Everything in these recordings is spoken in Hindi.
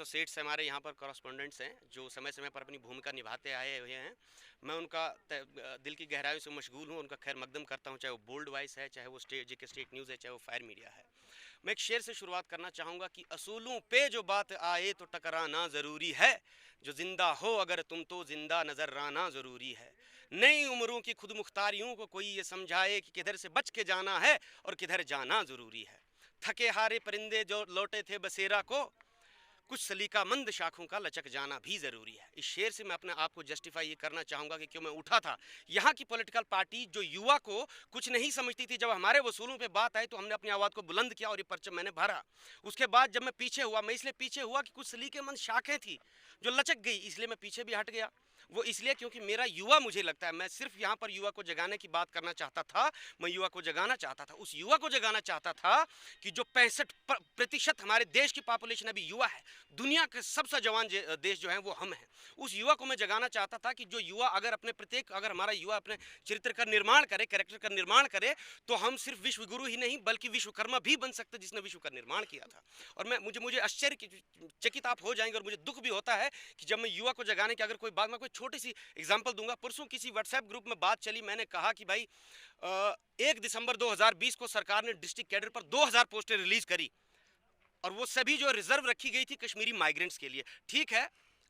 प्रोफेसर सेठ हमारे यहाँ पर कॉरेस्पोंडेंट्स हैं जो समय समय पर अपनी भूमिका निभाते आए हुए हैं। मैं उनका दिल की गहराइयों से मशगूल हूँ, उनका खैर मकदम करता हूँ, चाहे वो बोल्ड वॉइस है, चाहे वो स्टेट न्यूज़ है, चाहे वो फायर मीडिया है। मैं एक शेर से शुरुआत करना चाहूँगा कि असूलों पे जो बात आए तो टकराना ज़रूरी है, जो जिंदा हो अगर तुम तो जिंदा नजर आना ज़रूरी है। नई उम्रों की खुद मुख्तारियों को कोई ये समझाए कि किधर से बच के जाना है और किधर जाना ज़रूरी है। थके हारे परिंदे जो लौटे थे बसेरा को, कुछ सलीकामंद शाखों का लचक जाना भी ज़रूरी है। इस शेर से मैं अपने आप को जस्टिफाई ये करना चाहूँगा कि क्यों मैं उठा था। यहाँ की पॉलिटिकल पार्टी जो युवा को कुछ नहीं समझती थी, जब हमारे वसूलों पे बात आई तो हमने अपनी आवाज़ को बुलंद किया और ये परचम मैंने भरा। उसके बाद जब मैं पीछे हुआ, मैं इसलिए पीछे हुआ कि कुछ सलीकेमंद शाखें थी जो लचक गई, इसलिए मैं पीछे भी हट गया। वो इसलिए क्योंकि मेरा युवा, मुझे लगता है, मैं सिर्फ यहाँ पर युवा को जगाने की बात करना चाहता था। मैं युवा को जगाना चाहता था, उस युवा को जगाना चाहता था कि जो 65% हमारे देश की पॉपुलेशन अभी युवा है, दुनिया के सबसे जवान देश जो है वो हम हैं। उस युवा को मैं जगाना चाहता था कि जो युवा अगर हमारा युवा अपने चरित्र का निर्माण करे, कैरेक्टर का निर्माण करे, तो हम सिर्फ विश्व गुरु ही नहीं बल्कि विश्वकर्मा भी बन सकते जिसने विश्व का निर्माण किया था। और मुझे चकित आप हो जाएंगे और मुझे दुख भी होता है कि जब मैं युवा को जगाने की अगर कोई बात, मैं कोई छोटी सी एग्जांपल दूंगा। परसों किसी व्हाट्सएप ग्रुप में बात चली, मैंने कहा कि भाई 1 दिसंबर 2020 को सरकार ने डिस्ट्रिक्ट कैडर पर 2000 पोस्टें रिलीज करी और वो सभी जो रिजर्व रखी गई थी कश्मीरी माइग्रेंट्स के लिए। ठीक है,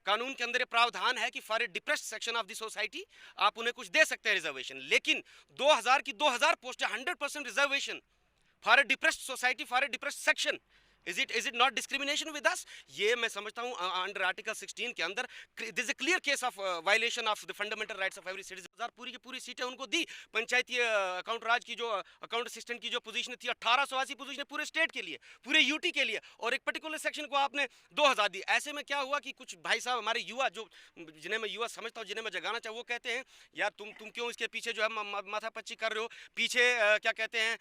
कानून के अंदर ये प्रावधान है कि for a depressed section of the society आप उन्हें कुछ दे सकते हैं रिजर्वेशन, लेकिन 2000 की 2000 पोस्टें 100% reservation for a depressed society, for a depressed section, is it not discrimination with us? ये मैं समझता हूं अंडर आर्टिकल 16 के अंदर this is a clear case of violation of the fundamental rights of every citizen. पूरी की पूरी सीटें उनको दी। पंचायती अकाउंट राज की जो अकाउंट असिस्टेंट की जो पोजीशन थी 1880 पोजीशन पूरे स्टेट के लिए, पूरे यूटी के लिए, और एक पर्टिकुलर सेक्शन को आपने 2000 दी। ऐसे में क्या हुआ कि कुछ भाई साहब हमारे युवा, जो जिन्हें मैं युवा समझता हूँ, जिन्हें मैं जगाना चाहूँ, वो कहते हैं यार तुम क्यों इसके पीछे जो है माथापच्ची कर रहे हो, पीछे क्या कहते हैं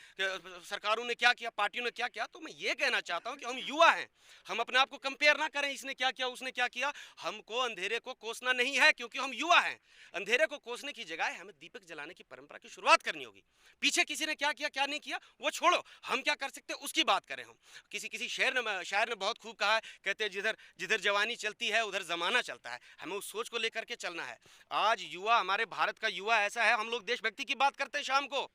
सरकारों ने क्या किया, पार्टियों ने क्या किया। तो मैं ये कहना चाहता हूँ कि हम युवा हैं, हम अपने आप को कंपेयर ना करें, इसने क्या किया उसने क्या किया। हमको अंधेरे को कोसना नहीं है क्योंकि हम युवा हैं। अंधेरे को कोसने की जगह हमें दीपक जलाने की परंपरा की शुरुआत करनी होगी। पीछे किसी ने क्या किया क्या नहीं किया वो छोड़ो, हम क्या कर सकते उसकी बात करें। हम किसी शायर ने बहुत खूब कहा है, कहते हैं जिधर जिधर जवानी चलती है उधर जमाना चलता है। हमें उस सोच को लेकर के चलना है। आज युवा, हमारे भारत का युवा ऐसा है, हम लोग देशभक्ति की बात करते हैं शाम को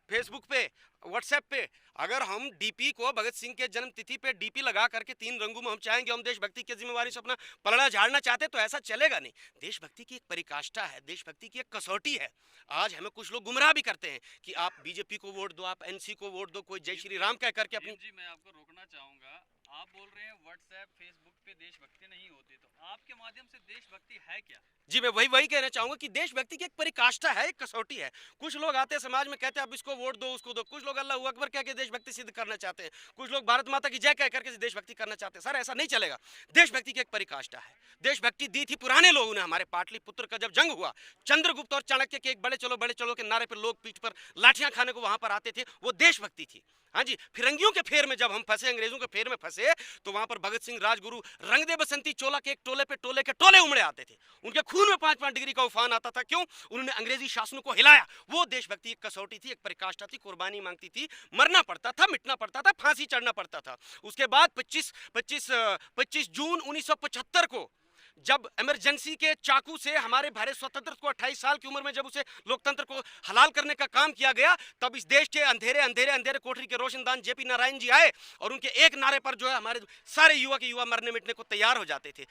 फेसबुक पे, व्हाट्सएप पे। अगर हम डीपी को भगत सिंह के जन्म तिथि पे डीपी लगा करके 3 रंगों में हम चाहेंगे हम देशभक्ति की जिम्मेवारी से अपना पलड़ा झाड़ना चाहते तो ऐसा चलेगा नहीं। देशभक्ति की एक परिकाष्ठा है, देशभक्ति की एक कसौटी है। आज हमें कुछ लोग गुमराह भी करते हैं कि आप बीजेपी को वोट दो, आप एनसी को वोट दो, कोई जय श्री राम कह करके अपनी। जी मैं आपको रोकना चाहूंगा। आप बोल रहे हैं व्हाट्सएप फेसबुक पे देशभक्ति नहीं होती, तो आपके माध्यम से देशभक्ति है क्या? जी मैं वही कहना चाहूंगा कि देशभक्ति की एक परिकाष्ठा है, एक कसौटी है। कुछ लोग आते हैं समाज में, कहते हैं आप इसको वोट दो उसको दो। कुछ लोग अल्लाह अकबर कह के देशभक्ति सिद्ध करना चाहते हैं, कुछ लोग भारत माता की जय कह करके देशभक्ति करना चाहते हैं। सर ऐसा नहीं चलेगा। देशभक्ति की एक परिकाष्ठा है। देशभक्ति दी थी पुराने लोगों ने। हमारे पाटलिपुत्र का जब जंग हुआ, चंद्रगुप्त और चाणक्य के एक बड़े चलो के नारे पर लोग पीठ पर लाठियां खाने को वहां पर आते थे, वो देशभक्ति थी। हाँ जी, फिरंगियों के फेर में जब हम फंसे, अंग्रेजों के फेर में फंसे, तो वहां पर भगत सिंह, राजगुरु, रंग दे बसंती चोला के एक टोले पे टोले के टोले उमड़े आते थे। उनके खून में 5-5 डिग्री का उफान आता था। क्यों? उन्होंने अंग्रेजी शासनों को हिलाया। वो देशभक्ति एक कसौटी थी, एक परिकाष्ठा थी, कुर्बानी मांगती थी, मरना पड़ता था, मिटना पड़ता था, फांसी चढ़ना पड़ता था। उसके बाद 25 जून 1975 को जब इमरजेंसी के चाकू से हमारे भारत स्वतंत्र को 28 साल की उम्र में जब उसे लोकतंत्र को हलाल करने का काम किया गया, तब इस देश के अंधेरे अंधेरे अंधेरे कोठरी के रोशनदान जेपी नारायण जी आए और उनके एक नारे पर जो है हमारे सारे युवा के युवा मरने मिटने को तैयार हो जाते थे।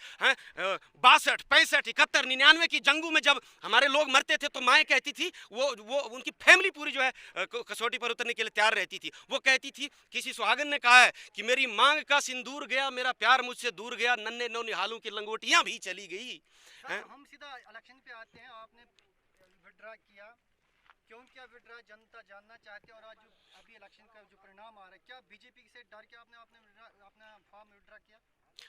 62, 65, 71, 99 की जंगों में जब हमारे लोग मरते थे तो माएँ कहती थी, वो उनकी फैमिली पूरी जो है कसौटी पर उतरने के लिए तैयार रहती थी। वो कहती थी, किसी सुहागन ने कहा है कि मेरी मांग का सिंदूर गया, मेरा प्यार मुझसे दूर गया, नन्हे नौ निहालों की लंगोटियां भी चली गई। हम सीधा इलेक्शन पे आते हैं। आपने विड्रा किया, क्यों किया विड्रा? जनता जानना चाहते हैं। और आज जो अभी इलेक्शन का जो परिणाम आ रहा है, क्या बीजेपी से डर के आपने अपना फॉर्म विड्रा किया?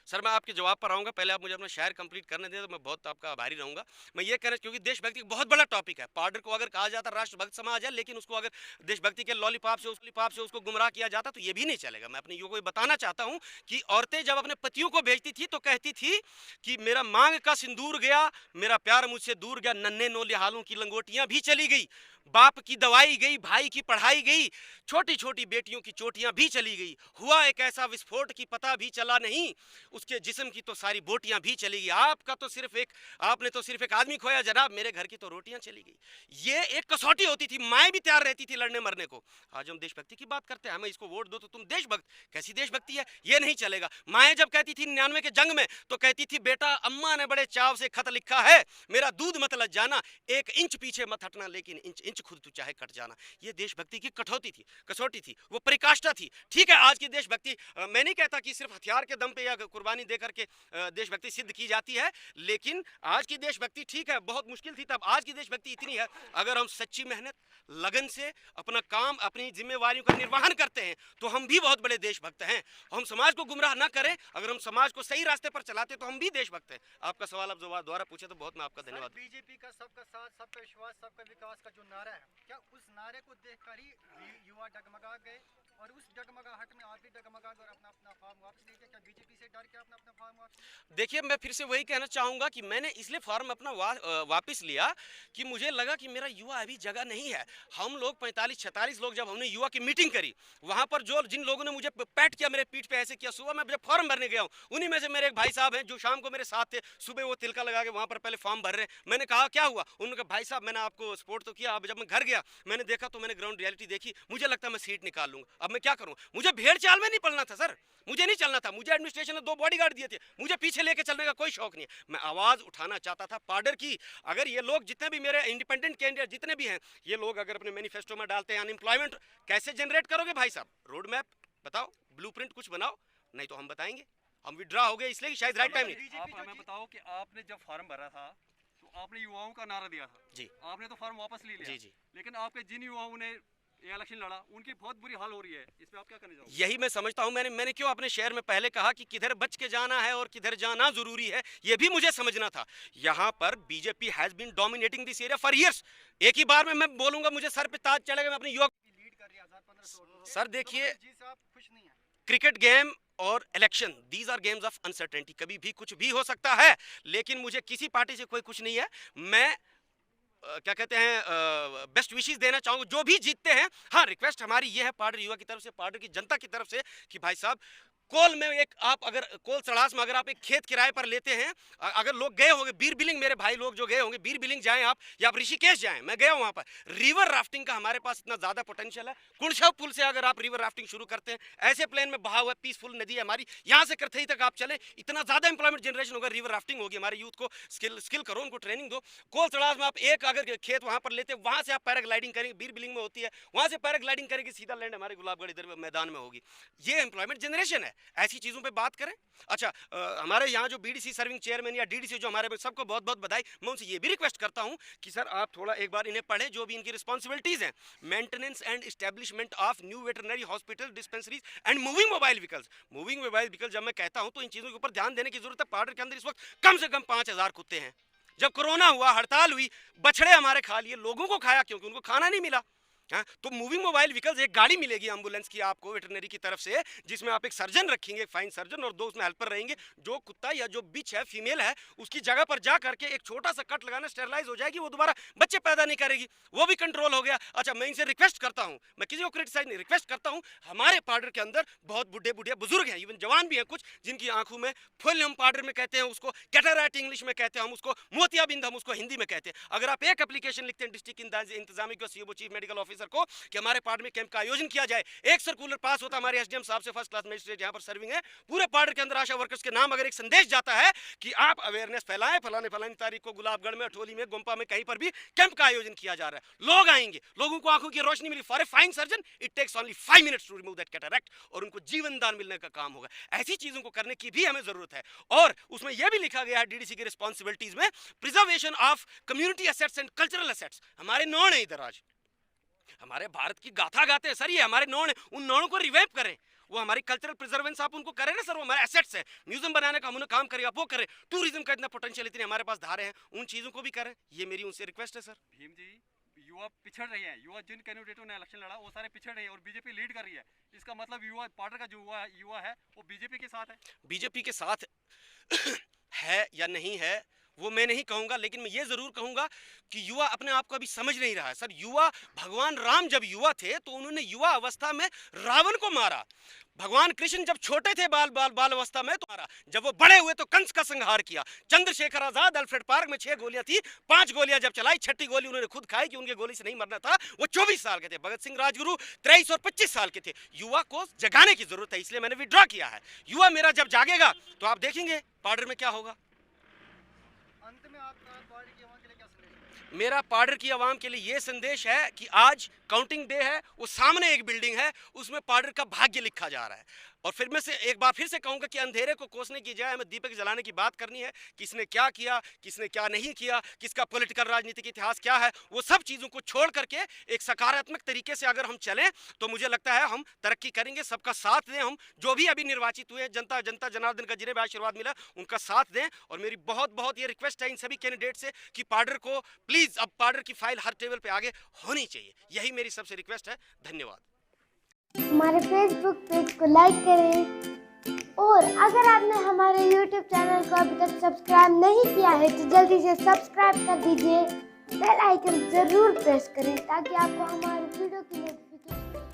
सर मैं आपके जवाब पर आऊँगा, पहले आप मुझे अपना शायर कंप्लीट करने दें तो मैं बहुत आपका आभारी रहूँगा। मैं ये कहना, क्योंकि देशभक्ति एक बहुत बड़ा टॉपिक है। पाउडर को अगर कहा जाता राष्ट्रभक्त समाज है, लेकिन उसको अगर देशभक्ति के लॉलीपॉप से उसको गुमराह किया जाता तो ये भी नहीं चलेगा। मैं अपने युवकों को बताना चाहता हूँ कि औरतें जब अपने पतियों को भेजती थी तो कहती थी कि मेरा मांग का सिंदूर गया, मेरा प्यार मुझसे दूर गया, नन्हे नो लिहालों की लंगोटियाँ भी चली गई। बाप की दवाई गई, भाई की पढ़ाई गई, छोटी छोटी बेटियों की चोटियां भी चली गई, हुआ एक ऐसा विस्फोट की पता भी चला नहीं, उसके जिस्म की तो सारी बोटियां भी चली गई। आपने तो सिर्फ एक आदमी खोया जनाब, मेरे घर की तो रोटियां चली गई। ये एक कसौटी होती थी, माएँ भी तैयार रहती थी लड़ने मरने को। आज हम देशभक्ति की बात करते हैं, हमें इसको वोट दो तो तुम देशभक्त, कैसी देशभक्ति है, ये नहीं चलेगा। माएँ जब कहती थी 99 के जंग में, तो कहती थी बेटा अम्मा ने बड़े चाव से खत लिखा है, मेरा दूध मत लज जाना, 1 इंच पीछे मत हटना, लेकिन इंच इंच खुद तू चाहे कट जाना। ये देशभक्ति की कठौती थी, कसौटी थी, वो पराकाष्ठा थी। ठीक है, आज की देशभक्ति मैं नहीं कहता कि सिर्फ हथियार के दम पे या कुर्बानी दे करके देशभक्ति सिद्ध की जाती है, लेकिन आज की देशभक्ति ठीक है, बहुत मुश्किल थी तब। आज की देशभक्ति इतनी है, अगर हम सच्ची मेहनत लगन से अपना काम, अपनी जिम्मेवारियों का निर्वहन करते हैं, तो हम भी बहुत बड़े देशभक्त हैं। हम समाज को गुमराह ना करें, अगर हम समाज को सही रास्ते पर चलाते तो हम भी देशभक्त हैं। आपका सवाल आप दोबारा पूछे तो बहुत मैं आपका धन्यवाद। बीजेपी का सबका साथ, सबका विश्वास, सबका विकास का जो नारा है, क्या उस नारे को देखकर ही युवा डगमगा गए और उस डगमगाहट में आप भी डगमगा गए और अपना अपना फॉर्म वापस ले लिया? क्या बीजेपी से डर के अपना अपना फॉर्म वापस? देखिए, मैं फिर से वही कहना चाहूंगा कि मैंने इसलिए फॉर्म अपना वापस लिया कि मुझे लगा कि मेरा युवा अभी जगह नहीं है। हम लोग 45-46 लोग जब हमने युवा की मीटिंग करी, वहां पर जिन लोगों ने मुझे पैट किया, मेरे पीठ पे ऐसे किया, सुबह मैं जब फॉर्म भरने गया हूं, उन्हीं में से मेरे एक भाई साहब हैं जो शाम को मेरे साथ थे, सुबह वो तिलका लगा के वहां पर पहले फॉर्म भर रहे। मैंने कहा क्या हुआ? उन्होंने कहा भाई साहब मैंने आपको सपोर्ट तो किया, अब जब मैं घर गया मैंने देखा तो मैंने ग्राउंड रियलिटी देखी, मुझे लगता है मैं सीट निकाल लूंगा, अब मैं क्या करूं? मुझे भेड़ चाल में नहीं पलना था सर, मुझे नहीं चलना था, मुझे एडमिनिस्ट्रेशन ने 2 बॉडीगार्ड दिए थे, मुझे पीछे लेके चलने का कोई शौक नहीं है। मैं आवाज उठाना चाहता था पार्डर की। अगर ये लोग जितने भी मेरे इंडिपेंडेंट कैंडिडेट जितने भी हैं, ये लोग अगर अपने मैनिफेस्टो में डालते हैं अनएम्प्लॉयमेंट कैसे जनरेट करोगे भाई साहब, रोड मैप बताओ, ब्लूप्रिंट कुछ बनाओ, नहीं तो हम बताएंगे। हम विड्रॉ हो गए इसलिए कि शायद राइट टाइम नहीं। आप हमें बताओ कि आपने जब फॉर्म भरा था तो आपने युवाओं का नारा दिया था जी, आपने तो फॉर्म वापस ले लिया जी जी, लेकिन आपके जिन युवाओं ने ये इलेक्शन लड़ा उनकी बहुत बुरी हाल हो रही है, इस पे आप क्या करने जाओगे? यही मैं समझता हूं। मैंने क्यों अपने शहर में पहले कहा कि किधर बच के जाना है और किधर जाना जरूरी है, यह भी मुझे समझना था। यहां पर BJP has been dominating this area for years. एक ही बार में मैं बोलूंगा, मुझे सर पे ताज चढ़ेगा, मैं अपने युवा लीड कर रही है 1500 सर देखिए, जी से आप खुश नहीं है? क्रिकेट गेम और election, these are games of uncertainty, कभी भी कुछ भी हो सकता है, लेकिन मुझे किसी पार्टी से कोई कुछ नहीं है। मैं क्या कहते हैं बेस्ट विशेस देना चाहूंगा जो भी जीतते हैं। हाँ, रिक्वेस्ट हमारी ये है पार्डर युवा की तरफ से, पार्डर की जनता की तरफ से, कि भाई साहब कोल में एक आप अगर कोल सड़ास में अगर आप एक खेत किराए पर लेते हैं, अगर लोग गए होंगे बीर बिलिंग, मेरे भाई लोग जो गए होंगे बीर बिलिंग जाएं आप, या आप ऋषिकेश जाएं, मैं गया वहां पर, रिवर राफ्टिंग का हमारे पास इतना ज्यादा पोटेंशियल है। कुणछव पुल से अगर आप रिवर राफ्टिंग शुरू करते हैं, ऐसे प्लेन में बहा हुआ पीसफुल नदी है हमारी, यहां से करथई तक आप चले, इतना ज्यादा इंप्लॉयमेंट जनरेशन होगा, रिवर राफ्टिंग होगी, हमारे यूथ को स्किल करो, उनको ट्रेनिंग दो। कोल सड़ास में आप एक अगर खेत वहां पर लेते, वहां से आप पैराग्लाइडिंग करेंगे, बीर बिलिंग में होती है, वहां से पैराग्लाइडिंग करेंगे, सीधा लैंड हमारे गुलाबगढ़ इधर मैदान में होगी। ये एम्प्लॉयमेंट जनरेशन है, ऐसी चीजों पे बात करें। अच्छा, हमारे यहाँ जो बीडीसी सर्विंग चेयरमैन या डीडीसी जो हमारे, सबको बहुत बहुत बधाई। मैं उनसे ये भी रिक्वेस्ट करता हूँ कि सर आप थोड़ा एक बार इन्हें पढ़ें, जो भी इनकी रिस्पॉन्सिबिलिटीज हैं, maintenance and establishment of new veterinary hospital, dispensaries and moving mobile vehicles. Moving mobile vehicle जब मैं कहता हूँ तो इन चीजों के ऊपर ध्यान देने की जरूरत है। पार्डर के अंदर इस वक्त कम से कम 5000 कुत्ते हैं। जब कोरोना हुआ, हड़ताल हुई, बछड़े हमारे खा लिए, लोगों को खाया क्योंकि उनको खाना नहीं मिला। हाँ, तो मूविंग मोबाइल व्हीकल्स, एक गाड़ी मिलेगी एम्बुलेंस की आपको वेटरनरी की तरफ से, जिसमें आप एक सर्जन रखेंगे, फाइन सर्जन, और 2 उसमें हेल्पर रहेंगे। जो कुत्ता या जो बिच है, फीमेल है, उसकी जगह पर जा करके एक छोटा सा कट लगाना, स्टेरलाइज हो जाएगी, वो दोबारा बच्चे पैदा नहीं करेगी, वो भी कंट्रोल हो गया। अच्छा, मैं इनसे रिक्वेस्ट करता हूँ, मैं किसी को क्रिटिसाइज नहीं, रिक्वेस्ट करता हूँ, हमारे पार्डर के अंदर बहुत बुढ़े बुढ़िया बुजुर्ग हैं, इवन जवान भी हैं कुछ, जिनकी आंखों में फुल, हम पार्डर में कहते हैं उसको कैटरैक्ट इंग्लिश में कहते हैं, हम उसको मोतियाबिंद हम उसको हिंदी में कहते हैं। अगर आप एक एप्लीकेशन लिखते हैं डिस्ट्रिक्ट इंतजामी को, सीओ चीफ मेडिकल ऑफिसर को, कि हमारे पार्डर में कैंप का आयोजन किया जाए, एक सर्कुलर पास होता हमारे एसडीएम साहब से, फर्स्ट क्लास मजिस्ट्रेट यहां पर सर्विंग है, पूरे पार्डर के अंदर आशा वर्कर्स के नाम अगर एक संदेश जाता है कि आप अवेयरनेस फैलाएं, फलानी तारीख को गुलाबगढ़ में, अठोली में, गोम्पा में, कहीं पर भी कैंप का आयोजन किया जा रहा है, लोग आएंगे, लोगों को आंखों की रोशनी मिली, for a fine surgeon it takes only 5 minutes to remove that cataract, और उनको जीवन दान मिलने का काम होगा। ऐसी चीजों को करने की भी हमें जरूरत है। और उसमें यह भी लिखा गया है डीडीसी की रिस्पॉन्सिबिलिटीज में, preservation of community assets and cultural assets. हमारे नॉन है इधर, आज हमारे भारत की गाथा गाते हैं सर, ये हमारे नॉन है, उन नॉन को रिवाइव करें, वो हमारी कल्चरल प्रिजर्वेंस आप उनको करें ना सर, वो हमारे एसेट्स है, म्यूजियम बनाने का हमने काम करें, आप वो करें, टूरिज्म का इतना पोटेंशियल, इतने हमारे पास धारे हैं, उन चीजों को भी करें, ये मेरी उनसे रिक्वेस्ट है सर। भीम जी, युवा पिछड़ रहे हैं, युवा जिन कैंडिडेटों ने इलेक्शन लड़ा वो सारे पिछड़ रहे हैं और बीजेपी लीड कर रही है, इसका मतलब युवा पार्टी का जो युवा है वो बीजेपी के साथ है। बीजेपी के साथ है या नहीं है, वो मैं नहीं कहूँगा, लेकिन मैं ये ज़रूर कहूँगा कि युवा अपने आप को अभी समझ नहीं रहा है। सर, युवा, भगवान राम जब युवा थे तो उन्होंने युवा अवस्था में रावण को मारा। भगवान कृष्ण जब छोटे थे बाल अवस्था में तो मारा। जब वो बड़े हुए तो कंस का संहार किया। चंद्रशेखर आजाद अल्फ्रेड पार्क में 6 गोलियां थी, 5 गोलियां जब चलाई, 6ठी गोली उन्होंने खुद खाई कि उनके गोली से नहीं मरना था। वो 24 साल के थे। भगत सिंह राजगुरु 23 और 25 साल के थे। युवा को जगाने की जरूरत है, इसलिए मैंने विड्रॉ किया है। युवा मेरा जब जागेगा तो आप देखेंगे पार्डर में क्या होगा। अंत में आपका पार्टी के आवाम के लिए क्या संदेश है? मेरा पार्डर की आवाम के लिए ये संदेश है कि आज काउंटिंग डे है, वो सामने एक बिल्डिंग है, उसमें पार्डर का भाग्य लिखा जा रहा है। और फिर मैं से एक बार फिर से कहूंगा कि अंधेरे को कोसने की जाए हमें दीपक जलाने की बात करनी है। किसने क्या किया, किसने क्या नहीं किया, किसका पॉलिटिकल राजनीतिक इतिहास क्या है, वो सब चीज़ों को छोड़ करके एक सकारात्मक तरीके से अगर हम चलें तो मुझे लगता है हम तरक्की करेंगे। सबका साथ दें, हम जो भी अभी निर्वाचित हुए, जनता जनार्दन का जिन्हें भी आशीर्वाद मिला उनका साथ दें। और मेरी बहुत बहुत ये रिक्वेस्ट है इन सभी कैंडिडेट से कि पार्डर को प्लीज़, अब पार्डर की फाइल हर टेबल पे आगे होनी चाहिए। यही मेरी सबसे रिक्वेस्ट है। धन्यवाद। हमारे फेसबुक पेज को लाइक करें और अगर आपने हमारे यूट्यूब चैनल को अभी तक सब्सक्राइब नहीं किया है तो जल्दी से सब्सक्राइब कर दीजिए। बेल आइकन ज़रूर प्रेस करें ताकि आपको हमारे वीडियो की नोटिफिकेशन